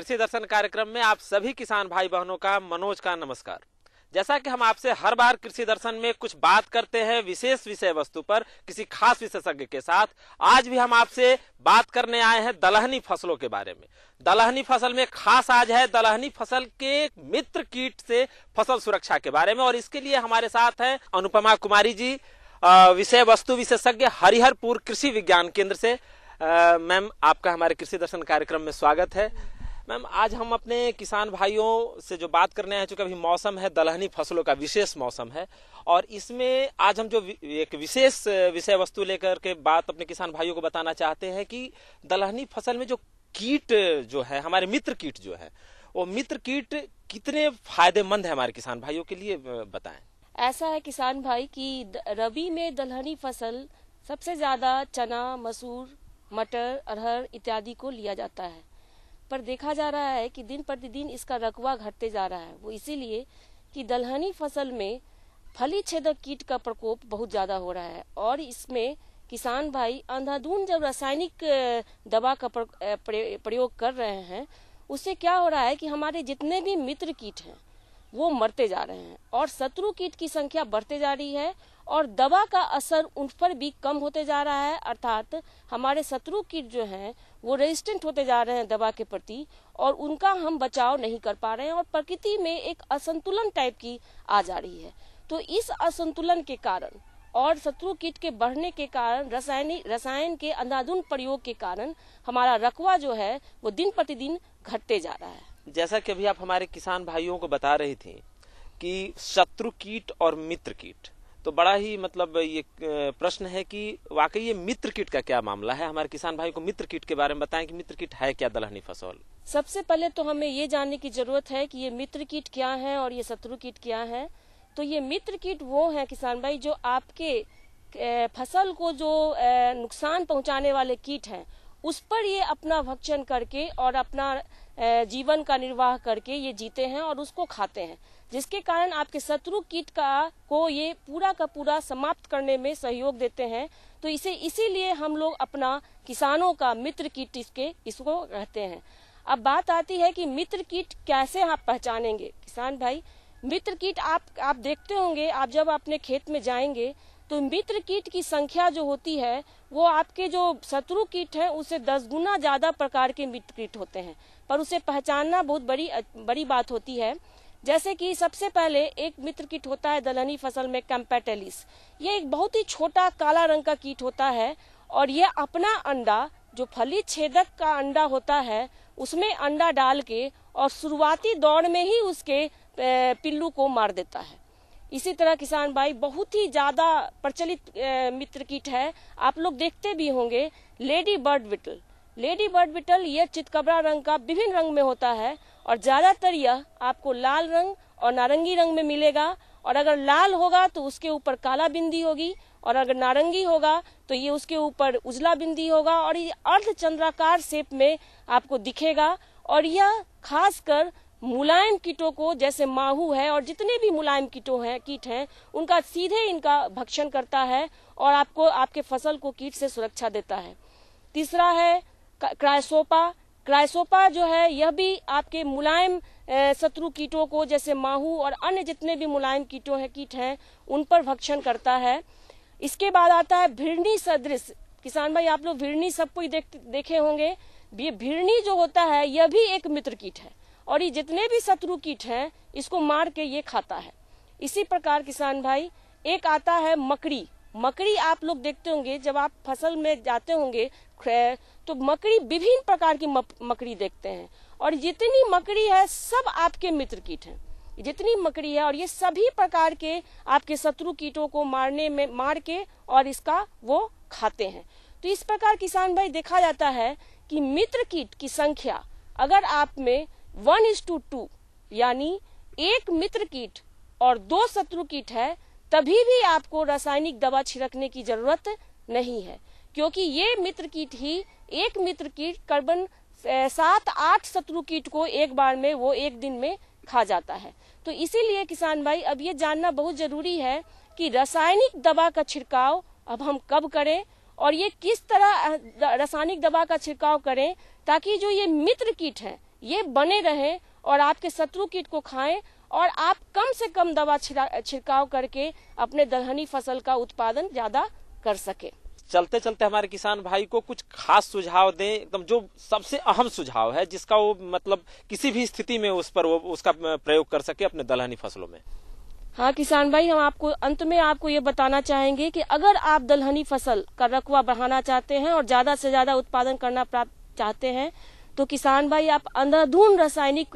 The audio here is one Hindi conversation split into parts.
कृषि दर्शन कार्यक्रम में आप सभी किसान भाई बहनों का मनोज का नमस्कार। जैसा कि हम आपसे हर बार कृषि दर्शन में कुछ बात करते हैं विशेष विषय वस्तु पर किसी खास विशेषज्ञ के साथ, आज भी हम आपसे बात करने आए हैं दलहनी फसलों के बारे में। दलहनी फसल में खास आज है दलहनी फसल के मित्र कीट से फसल सुरक्षा के बारे में, और इसके लिए हमारे साथ हैं अनुपमा कुमारी जी, विषय वस्तु विशेषज्ञ, हरिहरपुर कृषि विज्ञान केंद्र से। मैम, आपका हमारे कृषि दर्शन कार्यक्रम में स्वागत है। मैम, आज हम अपने किसान भाइयों से जो बात करने आए, चूंकि अभी मौसम है दलहनी फसलों का, विशेष मौसम है, और इसमें आज हम जो एक विशेष विषय वस्तु लेकर के बात अपने किसान भाइयों को बताना चाहते हैं कि दलहनी फसल में जो कीट जो है, हमारे मित्र कीट जो है, वो मित्र कीट कितने फायदेमंद है हमारे किसान भाइयों के लिए, बताएं। ऐसा है किसान भाई कि रबी में दलहनी फसल सबसे ज्यादा चना, मसूर, मटर, अरहर इत्यादि को लिया जाता है, पर देखा जा रहा है कि दिन प्रतिदिन इसका रकबा घटते जा रहा है। वो इसीलिए कि दलहनी फसल में फली छेदक कीट का प्रकोप बहुत ज्यादा हो रहा है, और इसमें किसान भाई अंधाधुंध जब रासायनिक दवा का प्रयोग कर रहे हैं, उससे क्या हो रहा है कि हमारे जितने भी मित्र कीट हैं वो मरते जा रहे हैं और शत्रु कीट की संख्या बढ़ते जा रही है, और दवा का असर उन पर भी कम होते जा रहा है। अर्थात हमारे शत्रु कीट जो हैं वो रेजिस्टेंट होते जा रहे हैं दवा के प्रति, और उनका हम बचाव नहीं कर पा रहे हैं, और प्रकृति में एक असंतुलन टाइप की आ जा रही है। तो इस असंतुलन के कारण और शत्रु कीट के बढ़ने के कारण, रसायन के अंधाधुंध प्रयोग के कारण हमारा रकबा जो है वो दिन प्रतिदिन घटते जा रहा है। जैसा कि अभी आप हमारे किसान भाइयों को बता रही थी कि शत्रु कीट और मित्र कीट, तो बड़ा ही मतलब ये प्रश्न है कि वाकई ये मित्र कीट का क्या मामला है। हमारे किसान भाई को मित्र कीट के बारे में बताएं कि मित्र कीट है क्या दलहनी फसल। सबसे पहले तो हमें ये जानने की जरूरत है कि ये मित्र कीट क्या है और ये शत्रु कीट क्या है। तो ये मित्र कीट वो है किसान भाई जो आपके फसल को जो नुकसान पहुंचाने वाले कीट हैं उस पर ये अपना भक्षण करके और अपना जीवन का निर्वाह करके ये जीते हैं और उसको खाते हैं, जिसके कारण आपके शत्रु कीट को ये पूरा का पूरा समाप्त करने में सहयोग देते हैं। तो इसीलिए हम लोग अपना किसानों का मित्र कीट इसको कहते हैं। अब बात आती है कि मित्र कीट कैसे आप पहचानेंगे। किसान भाई, मित्र कीट आप देखते होंगे, आप जब अपने खेत में जाएंगे तो मित्र कीट की संख्या जो होती है वो आपके जो शत्रु कीट है उससे 10 गुना ज्यादा प्रकार के मित्र कीट होते हैं, पर उसे पहचानना बहुत बड़ी बात होती है। जैसे कि सबसे पहले एक मित्र कीट होता है दलहनी फसल में कैम्पेटेलिस। ये एक बहुत ही छोटा काला रंग का कीट होता है, और ये अपना अंडा जो फली छेदक का अंडा होता है उसमें अंडा डाल के और शुरुआती दौर में ही उसके पिल्लू को मार देता है। इसी तरह किसान भाई बहुत ही ज्यादा प्रचलित मित्र कीट है, आप लोग देखते भी होंगे, ladybird beetle. Ladybird beetle यह चितकबरा रंग का विभिन्न रंग में होता है, और ज्यादातर यह आपको लाल रंग और नारंगी रंग में मिलेगा, और अगर लाल होगा तो उसके ऊपर काला बिंदी होगी, और अगर नारंगी होगा तो ये उसके ऊपर उजला बिंदी होगा, और ये अर्धचंद्राकार शेप में आपको दिखेगा। और यह खासकर मुलायम कीटों को, जैसे माहू है और जितने भी मुलायम कीट हैं उनका सीधे इनका भक्षण करता है और आपको आपके फसल को कीट से सुरक्षा देता है। तीसरा है क्राइसोपा। क्राइसोपा जो है यह भी आपके मुलायम शत्रु कीटों को, जैसे माहू और अन्य जितने भी मुलायम कीट हैं उन पर भक्षण करता है। इसके बाद आता है भिड़नी सदृश। किसान भाई, आप लोग भिड़नी सबको देखे होंगे। ये भिड़नी जो होता है यह भी एक मित्र कीट है, और ये जितने भी शत्रु कीट हैं इसको मार के ये खाता है। इसी प्रकार किसान भाई एक आता है मकड़ी। मकड़ी आप लोग देखते होंगे, जब आप फसल में जाते होंगे तो मकड़ी, विभिन्न प्रकार की मकड़ी देखते हैं, और जितनी मकड़ी है सब आपके मित्र कीट हैं। जितनी मकड़ी है और ये सभी प्रकार के आपके शत्रु कीटों को मार के और इसका वो खाते हैं। तो इस प्रकार किसान भाई देखा जाता है कि मित्र कीट की संख्या अगर आप में 1:2 यानी एक मित्र कीट और 2 शत्रु कीट है, तभी भी आपको रासायनिक दवा छिड़कने की जरूरत नहीं है, क्योंकि ये मित्र कीट ही, एक मित्र कीट करीबन 7-8 शत्रु कीट को एक बार में वो एक दिन में खा जाता है। तो इसीलिए किसान भाई अब ये जानना बहुत जरूरी है कि रासायनिक दवा का छिड़काव अब हम कब करें और ये किस तरह रासायनिक दवा का छिड़काव करें ताकि जो ये मित्र कीट हैं ये बने रहे और आपके शत्रु कीट को खाएं, और आप कम से कम दवा छिड़काव करके अपने दलहनी फसल का उत्पादन ज्यादा कर सके। चलते चलते हमारे किसान भाई को कुछ खास सुझाव दें, एकदम जो सबसे अहम सुझाव है जिसका वो मतलब किसी भी स्थिति में उस पर वो उसका प्रयोग कर सके अपने दलहनी फसलों में। हाँ किसान भाई, हम आपको अंत में आपको ये बताना चाहेंगे कि अगर आप दलहनी फसल का रकबा बढ़ाना चाहते हैं और ज्यादा से ज्यादा उत्पादन करना चाहते हैं, तो किसान भाई आप अंधाधुंध रासायनिक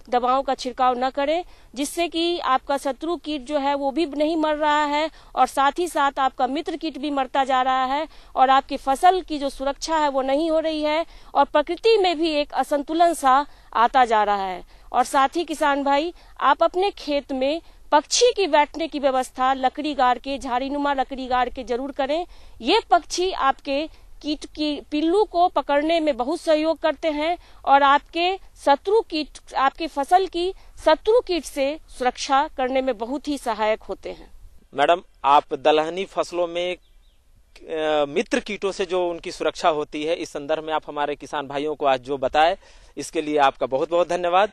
दवाओं का छिड़काव न करें, जिससे कि आपका शत्रु कीट जो है वो भी नहीं मर रहा है और साथ ही साथ आपका मित्र कीट भी मरता जा रहा है और आपकी फसल की जो सुरक्षा है वो नहीं हो रही है और प्रकृति में भी एक असंतुलन सा आता जा रहा है। और साथ ही किसान भाई, आप अपने खेत में पक्षी की बैठने की व्यवस्था लकड़ी गाड़ के, झाड़ीनुमा लकड़ी गाड़ के जरूर करें। ये पक्षी आपके कीट की पिल्लू को पकड़ने में बहुत सहयोग करते हैं और आपके शत्रु कीट, आपकी फसल की शत्रु कीट से सुरक्षा करने में बहुत ही सहायक होते हैं। मैडम, आप दलहनी फसलों में मित्र कीटों से जो उनकी सुरक्षा होती है, इस संदर्भ में आप हमारे किसान भाइयों को आज जो बताए, इसके लिए आपका बहुत बहुत धन्यवाद।